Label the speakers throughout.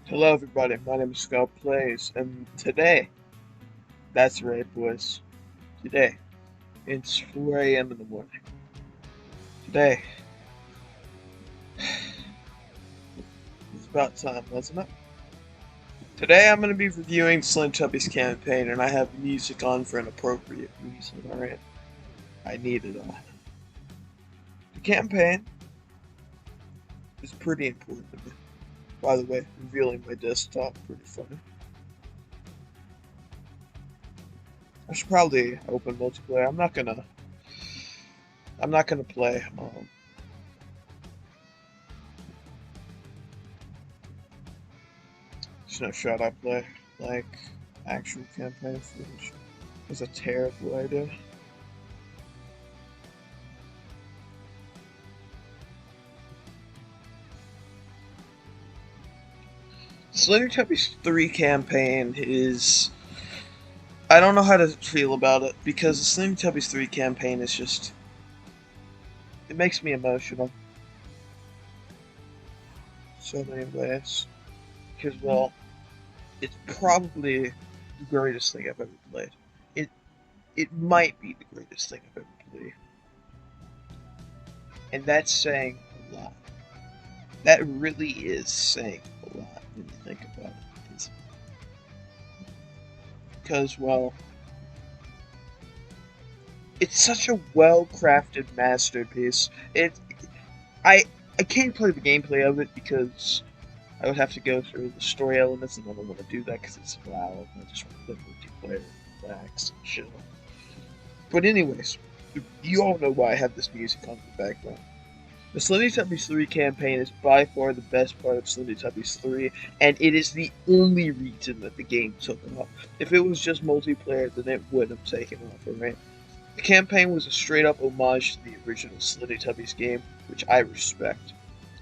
Speaker 1: Hello everybody, my name is Scott Plays, and today, that's right boys, today, it's 4 a.m. in the morning. Today, it's about time, wasn't it? Today I'm going to be reviewing Slendytubbies campaign, and I have music on for an appropriate reason, alright? I need it on. The campaign is pretty important to me. By the way, revealing my desktop, pretty funny. I should probably open multiplayer. I'm not gonna play, should I play like actual campaign footage? It's a terrible idea. Slendytubbies 3 campaign is. I don't know how to feel about it because the Slendytubbies 3 campaign is just. It makes me emotional. So many ways. Because, well, it's probably the greatest thing I've ever played. It, it might be the greatest thing I've ever played. And that's saying a lot. That really is saying a lot when you think about it. Because, well, it's such a well-crafted masterpiece. I I can't play the gameplay of it because I would have to go through the story elements, and I don't want to do that because it's loud. I just want to play multiplayer, relax, and chill. But anyways, you all know why I have this music on in the background. The Slendytubbies 3 campaign is by far the best part of Slendytubbies 3, and it is the only reason that the game took off. If it was just multiplayer, then it wouldn't have taken off, alright? The campaign was a straight up homage to the original Slendytubbies game, which I respect.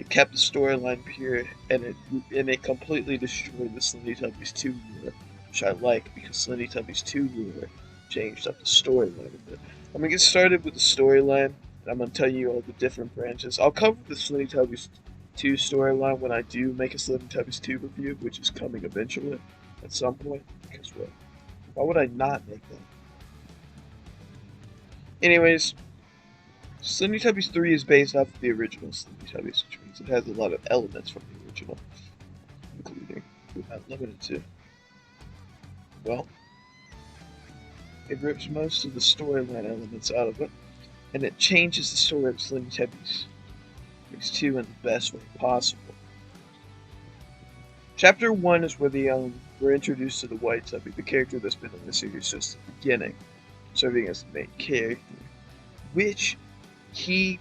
Speaker 1: It kept the storyline pure, and it completely destroyed the Slendytubbies 2 lore, which I like because Slendytubbies 2 lore changed up the storyline a bit. I'm gonna get started with the storyline, and I'm gonna tell you all the different branches. I'll cover the Slendytubbies 2 storyline when I do make a Slendytubbies 2 review, which is coming eventually at some point. Because what? Why would I not make that? Anyways, Slendytubbies 3 is based off of the original Slendytubbies, which means it has a lot of elements from the original, including, but not limited to, well, it rips most of the storyline elements out of it, and it changes the story of Slendytubbies 2 in the best way possible. Chapter 1 is where we're introduced to the White Tubby, the character that's been in the series since the beginning, serving as the main character, which he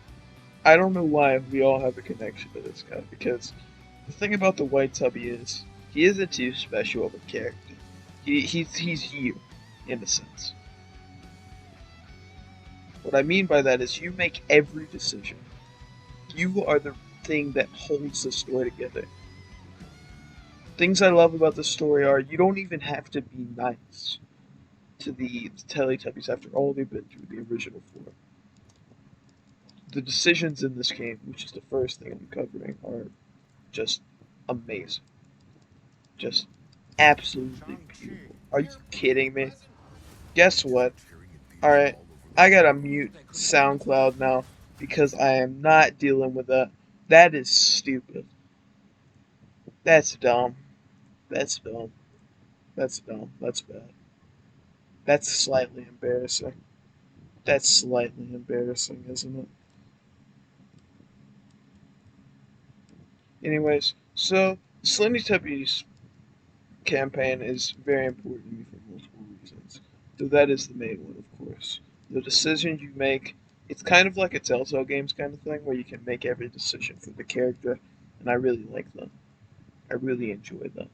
Speaker 1: I don't know why we all have a connection to this guy, because the thing about the White Tubby is he isn't too special of a character. He's you, in a sense. What I mean by that is you make every decision. You are the thing that holds the story together. Things I love about the story are you don't even have to be nice to the Teletubbies after all they've been through the original four. The decisions in this game, which is the first thing I'm covering, are just amazing. Just absolutely beautiful. Are you kidding me? Guess what? Alright, I gotta mute SoundCloud now because I am not dealing with that. That is stupid. That's dumb. That's dumb. That's dumb. That's bad. That's slightly embarrassing. That's slightly embarrassing, isn't it? Anyways, so Slendytubbies campaign is very important to me for multiple reasons. Though that is the main one, of course. The decisions you make, it's kind of like a Telltale Games kind of thing, where you can make every decision for the character, and I really like them. I really enjoy them.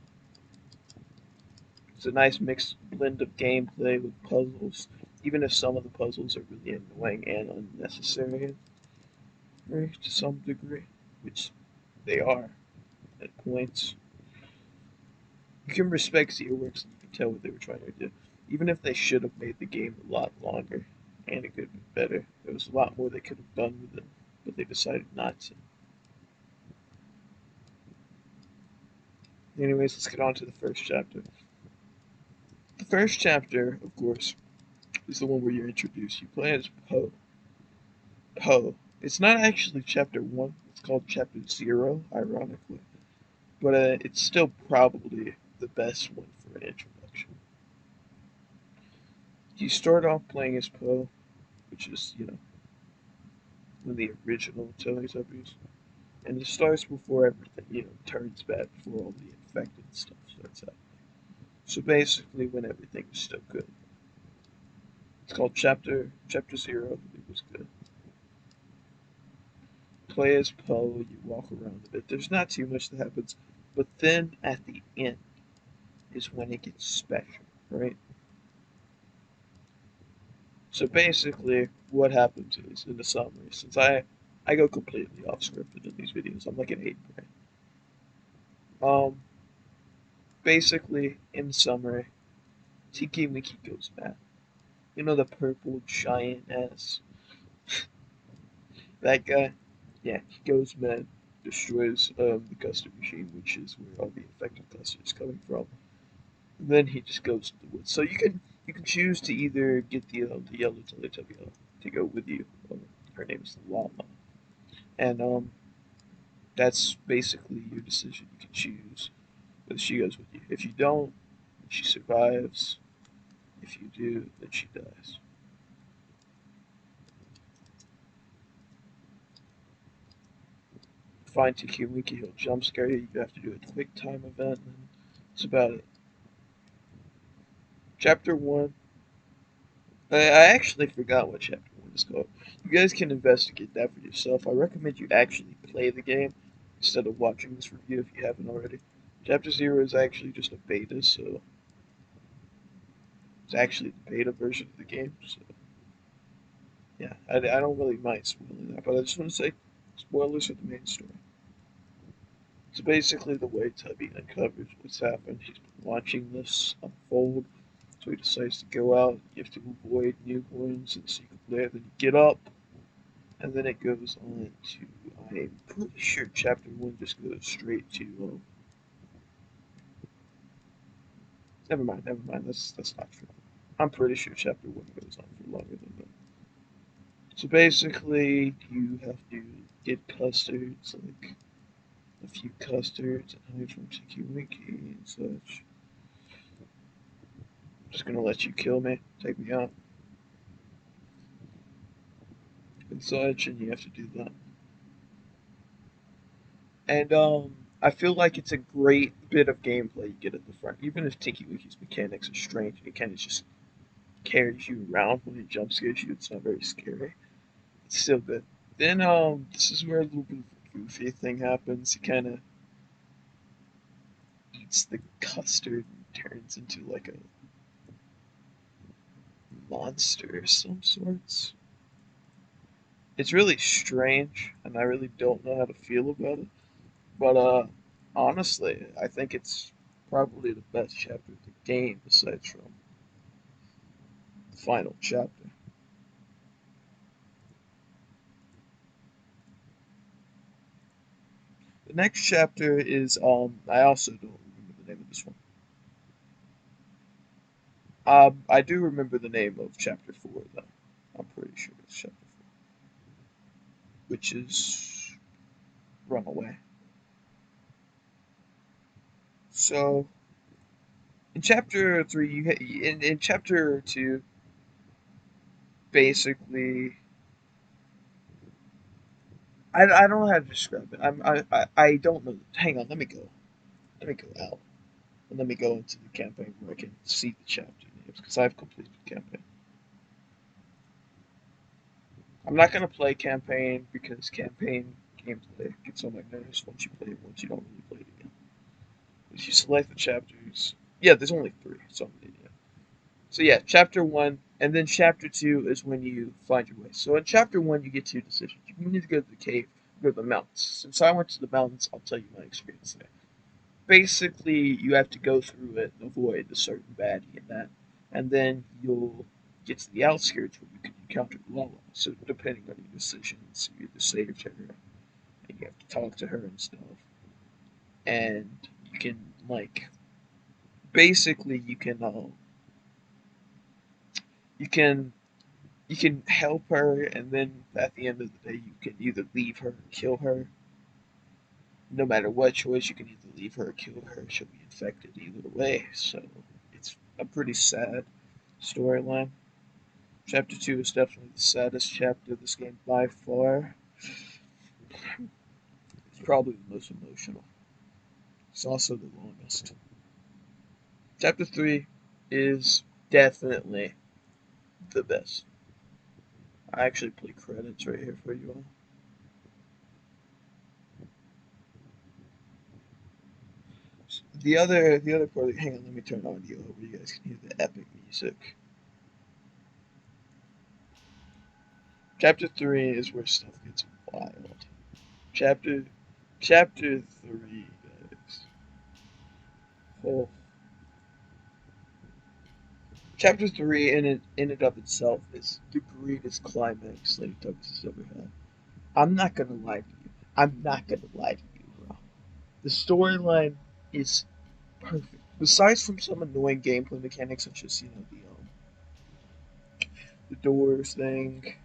Speaker 1: It's a nice mixed blend of gameplay with puzzles, even if some of the puzzles are really annoying and unnecessary, to some degree, which they are at points. You can respect Zeroworks and you can tell what they were trying to do. Even if they should have made the game a lot longer and it could have been better, there was a lot more they could have done with it, but they decided not to. Anyways, let's get on to the first chapter. The first chapter, of course, is the one where you're introduced. You play as Poe. Poe. It's not actually chapter 1, it's called chapter 0, ironically. But it's still probably the best one for an introduction. You start off playing as Poe, which is, one of the original Teletubbies. And it starts before everything, turns bad, before all the infected stuff starts happening. So basically, when everything is still good. It's called Chapter 0. It was good. Play as Poe, you walk around a bit. There's not too much that happens, but then at the end is when it gets special, right? So basically, what happens is, in the summary, since I go completely off scripted in these videos, I'm like an eighth grade. Basically, in summary, Tiki Miki goes mad. You know the purple giant ass, that guy. Yeah, he goes mad, destroys the custard machine, which is where all the infected custard is coming from. And then he just goes to the woods. So you can choose to either get the yellow Teletubby to go with you. Her name is Llama, and that's basically your decision. You can choose whether she goes with you. If you don't, she survives. If you do, then she dies. Find Tikimiki, he'll jump scare you. You have to do a quick time event, and that's about it. Chapter 1. I actually forgot what Chapter 1 is called. You guys can investigate that for yourself. I recommend you actually play the game instead of watching this review if you haven't already. Chapter 0 is actually just a beta, so it's actually the beta version of the game. So, yeah, I don't really mind spoiling that, but I just want to say spoilers for the main story. So basically, the way Tubby uncovers what's happened, he's been watching this unfold. So he decides to go out. You have to avoid newborns in the secret lair. Then you get up, and then it goes on to. I'm pretty sure chapter 1 just goes straight to. Never mind. That's not true. I'm pretty sure chapter 1 goes on for longer than that. So basically, you have to get custards, like a few custards, and hide from Tiki Winky and such. I'm just gonna let you kill me, take me out, and such, and you have to do that. And I feel like it's a great bit of gameplay you get at the front. Even if Tinky Winky's mechanics are strange, it kind of just carries you around when it jump scares you. It's not very scary. It's still good. Then this is where a little bit of a goofy thing happens. He kind of eats the custard and turns into like a monster of some sorts. It's really strange, and I really don't know how to feel about it. But honestly, I think it's probably the best chapter of the game, besides from the final chapter. The next chapter is I also don't remember the name of this one. I do remember the name of chapter 4 though. I'm pretty sure it's chapter 4, which is Runaway. So in chapter 3, in chapter 2, basically, I don't know how to describe it. I don't know. Hang on, let me go. Let me go out. And let me go into the campaign where I can see the chapter names because I've completed the campaign. I'm not gonna play campaign because campaign gameplay gets on my nerves once you play it once you don't really play it again. If you select the chapters, yeah, there's only 3, so I'm an idiot. So yeah, chapter 1, and then chapter 2 is when you find your way. So in chapter 1, you get 2 decisions. You need to go to the cave, or go to the mountains. Since I went to the mountains, I'll tell you my experience there. Basically, you have to go through it and avoid a certain baddie in that, and then you'll get to the outskirts where you can encounter Lala. So depending on your decisions, you either save her and you have to talk to her and stuff, and you can like basically you can you can help her, and then at the end of the day, you can either leave her or kill her. No matter what choice, you can either leave her or kill her. She'll be infected either way. So it's a pretty sad storyline. Chapter 2 is definitely the saddest chapter of this game by far. It's probably the most emotional. It's also the longest. Chapter 3 is definitely the best. I actually play credits right here for you all. The other part. Hang on, let me turn audio over. You guys can hear the epic music. Chapter 3 is where stuff gets wild. Chapter Chapter 3, guys. Oh, Chapter 3 in and of itself is the greatest climax Slendytubbies has ever had. I'm not gonna lie to you. I'm not gonna lie to you, bro. The storyline is perfect. Besides from some annoying gameplay mechanics such as, the doors thing,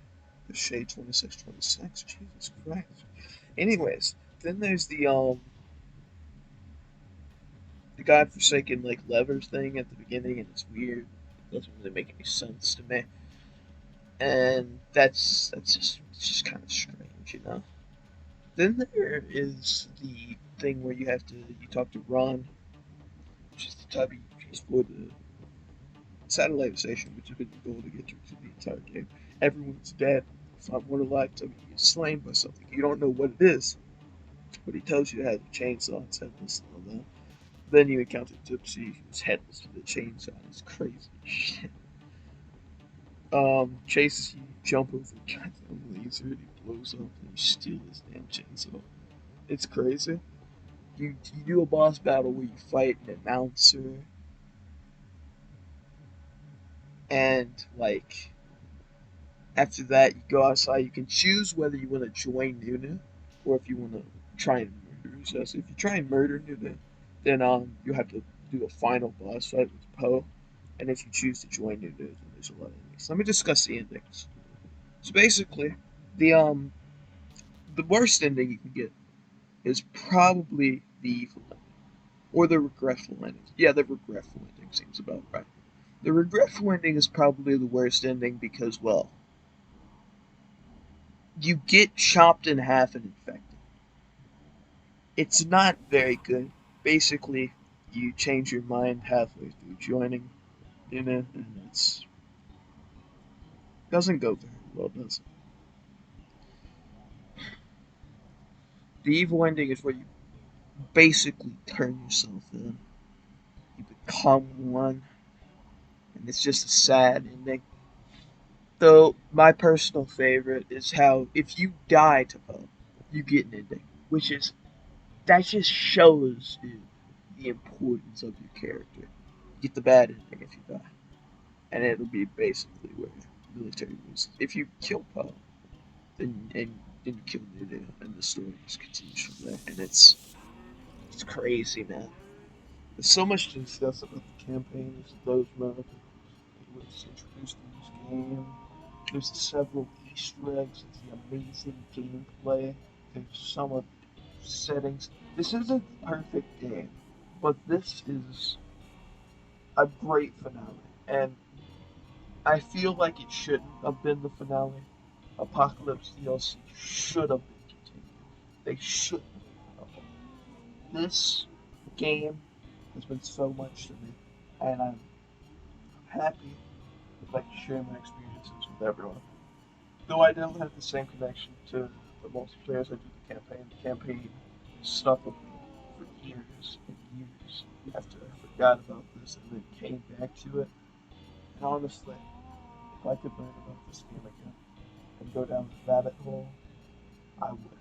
Speaker 1: the shade 2626, Jesus Christ. Anyways, then there's the godforsaken like levers thing at the beginning, and it's weird. It doesn't really make any sense to me, and that's just it's just kind of strange. Then there is the thing where you talk to Ron, which is the tubby you explore the satellite station, which has been the goal to get you through the entire game. Everyone's dead. Someone alive to be slain by something. You don't know what it is, but he tells you it has a chainsaw. It's headless and all that. Then you encounter Gypsy, who's headless with a chainsaw. It's crazy shit. Chases you, jump over the goddamn laser, and he blows up, and you steal his damn chainsaw. It's crazy. You do a boss battle where you fight an announcer, and like after that you go outside. You can choose whether you want to join Nunu or if you want to try and murder her. So if you try and murder Nunu, then you have to do a final boss fight with Poe. And if you choose to join Nunu, then there's a lot of enemies. Let me discuss the endings. So basically, the um the worst ending you can get is probably the evil ending or the regretful ending. Yeah, the regretful ending seems about right. The regretful ending is probably the worst ending because, well, you get chopped in half and infected. It's not very good. Basically, you change your mind halfway through joining in it, and it's doesn't go very well, does it? The evil ending is where you basically turn yourself in. You become one, and it's just a sad ending. Though my personal favorite is how if you die to Poe, you get an ending, which is that just shows the importance of your character. You get the bad ending if you die, and it'll be basically where military loses. If you kill Poe, then you kill Nunu, and the story just continues from there. And it's crazy, man. There's so much to discuss about the campaigns, those modes, it was introduced in this game. There's several Easter eggs. It's the amazing gameplay. There's some of the settings. This isn't the perfect game, but this is a great finale. And I feel like it shouldn't have been the finale. Apocalypse DLC should have been continued. They shouldn't have. This game has been so much to me, and I'm happy that I can share my experiences with everyone. Though I don't have the same connection to the multiplayer as I do the campaign. The campaign stuck with me for years and years after I forgot about this and then came back to it. And honestly, if I could learn about this game again and go down the rabbit hole, I would.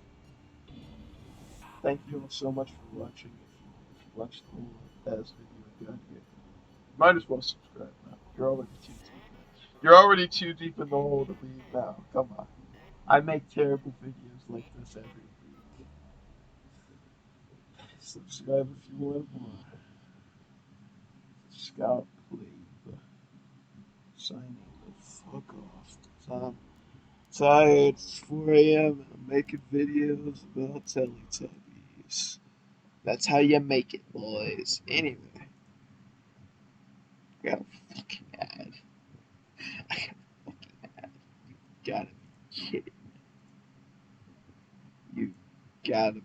Speaker 1: Thank you all so much for watching. If you watched the whole ass video and got here, you might as well subscribe now. You're already too deep. You're already too deep in the hole to leave now. Come on. I make terrible videos like this every week. Subscribe if you want more. Scout Plebe. Signing the fuck off. 'Cause I'm tired. It's 4 a.m. and I'm making videos about Teletubbies. That's how you make it, boys. Anyway, I got a fucking ad. I got a fucking ad. You gotta be kidding. You gotta